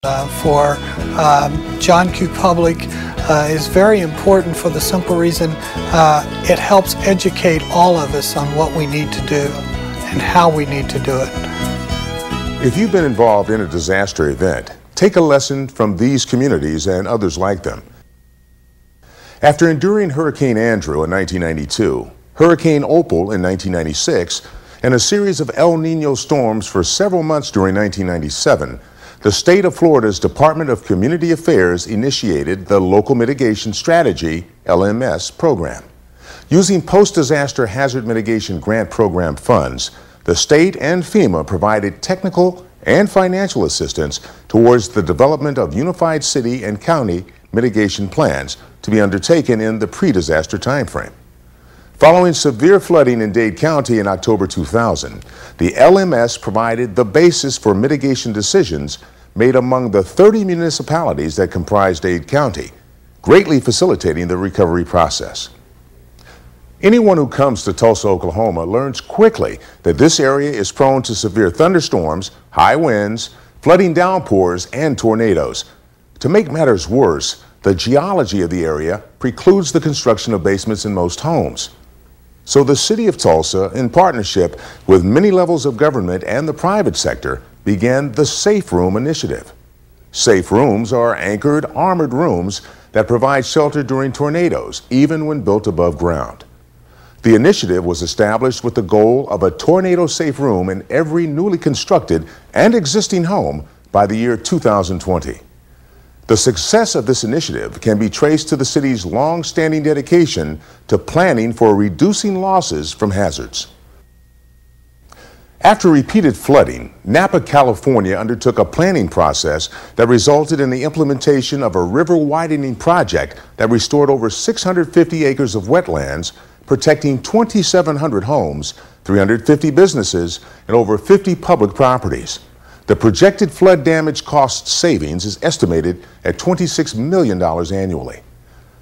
For John Q. Public is very important for the simple reason it helps educate all of us on what we need to do and how we need to do it. If you've been involved in a disaster event, take a lesson from these communities and others like them. After enduring Hurricane Andrew in 1992, Hurricane Opal in 1996, and a series of El Nino storms for several months during 1997, the state of Florida's Department of Community Affairs initiated the Local Mitigation Strategy, LMS, program. Using post-disaster hazard mitigation grant program funds, the state and FEMA provided technical and financial assistance towards the development of unified city and county mitigation plans to be undertaken in the pre-disaster timeframe. Following severe flooding in Dade County in October 2000, the LMS provided the basis for mitigation decisions made among the 30 municipalities that comprise Dade County, greatly facilitating the recovery process. Anyone who comes to Tulsa, Oklahoma learns quickly that this area is prone to severe thunderstorms, high winds, flooding downpours, and tornadoes. To make matters worse, the geology of the area precludes the construction of basements in most homes. So the City of Tulsa, in partnership with many levels of government and the private sector, began the Safe Room Initiative. Safe rooms are anchored, armored rooms that provide shelter during tornadoes, even when built above ground. The initiative was established with the goal of a tornado-safe room in every newly constructed and existing home by the year 2020. The success of this initiative can be traced to the city's long-standing dedication to planning for reducing losses from hazards. After repeated flooding, Napa, California undertook a planning process that resulted in the implementation of a river widening project that restored over 650 acres of wetlands, protecting 2,700 homes, 350 businesses, and over 50 public properties. The projected flood damage cost savings is estimated at $26 million annually.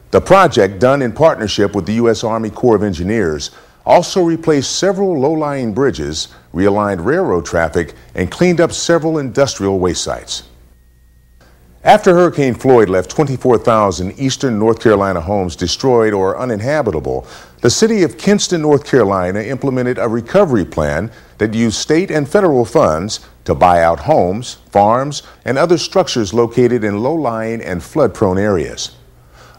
The project, done in partnership with the U.S. Army Corps of Engineers, also replaced several low-lying bridges, realigned railroad traffic, and cleaned up several industrial waste sites. After Hurricane Floyd left 24,000 eastern North Carolina homes destroyed or uninhabitable, the city of Kinston, North Carolina implemented a recovery plan that used state and federal funds to buy out homes, farms, and other structures located in low-lying and flood-prone areas.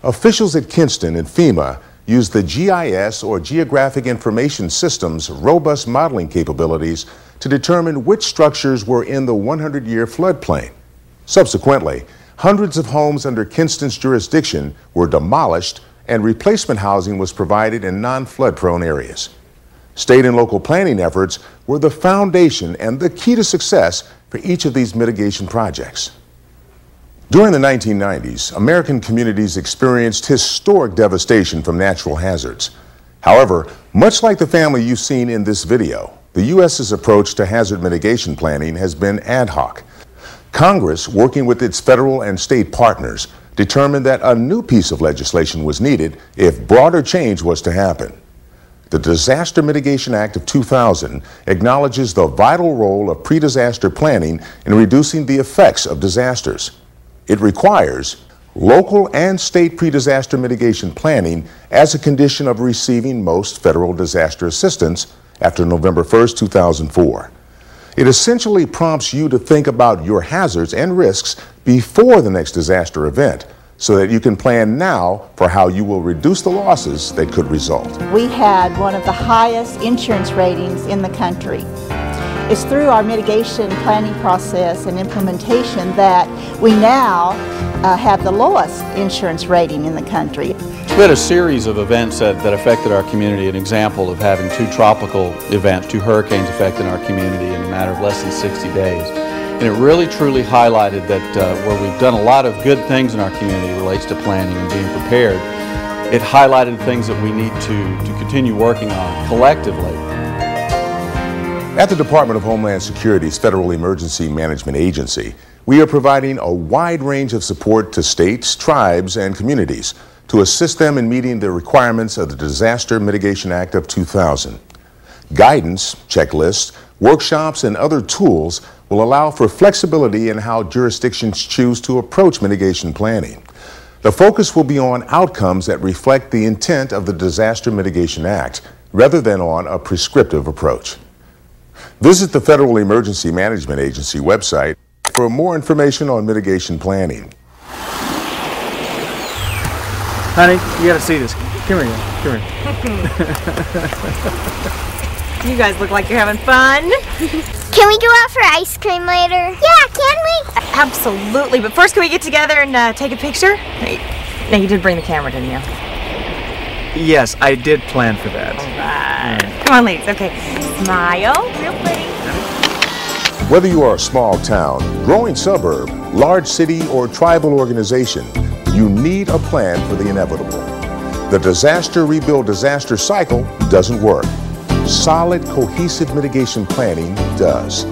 Officials at Kinston and FEMA used the GIS, or Geographic Information System's robust modeling capabilities to determine which structures were in the 100-year floodplain. Subsequently, hundreds of homes under Kinston's jurisdiction were demolished and replacement housing was provided in non-flood-prone areas. State and local planning efforts were the foundation and the key to success for each of these mitigation projects. During the 1990s, American communities experienced historic devastation from natural hazards. However, much like the family you've seen in this video, the U.S.'s approach to hazard mitigation planning has been ad hoc. Congress, working with its federal and state partners, determined that a new piece of legislation was needed if broader change was to happen. The Disaster Mitigation Act of 2000 acknowledges the vital role of pre-disaster planning in reducing the effects of disasters. It requires local and state pre-disaster mitigation planning as a condition of receiving most federal disaster assistance after November 1st, 2004. It essentially prompts you to think about your hazards and risks before the next disaster event, so that you can plan now for how you will reduce the losses that could result. We had one of the highest insurance ratings in the country. It's through our mitigation planning process and implementation that we now have the lowest insurance rating in the country. We had a series of events that affected our community, an example of having two tropical events, two hurricanes affecting our community in a matter of less than 60 days. And it really truly highlighted that where we've done a lot of good things in our community relates to planning and being prepared, it highlighted things that we need to continue working on collectively. At the Department of Homeland Security's Federal Emergency Management Agency, we are providing a wide range of support to states, tribes, and communities to assist them in meeting the requirements of the Disaster Mitigation Act of 2000. Guidance, checklists, workshops, and other tools will allow for flexibility in how jurisdictions choose to approach mitigation planning. The focus will be on outcomes that reflect the intent of the Disaster Mitigation Act, rather than on a prescriptive approach. Visit the Federal Emergency Management Agency website for more information on mitigation planning. Honey, you gotta see this. Come here, come here. You guys look like you're having fun. Can we go out for ice cream later? Yeah, can we? Absolutely, but first can we get together and take a picture? Now you did bring the camera, didn't you? Yes, I did plan for that. All right. Come on, ladies. Okay. Smile. Real pretty. Whether you are a small town, growing suburb, large city, or tribal organization, you need a plan for the inevitable. The disaster rebuild disaster cycle doesn't work. Solid, cohesive mitigation planning does.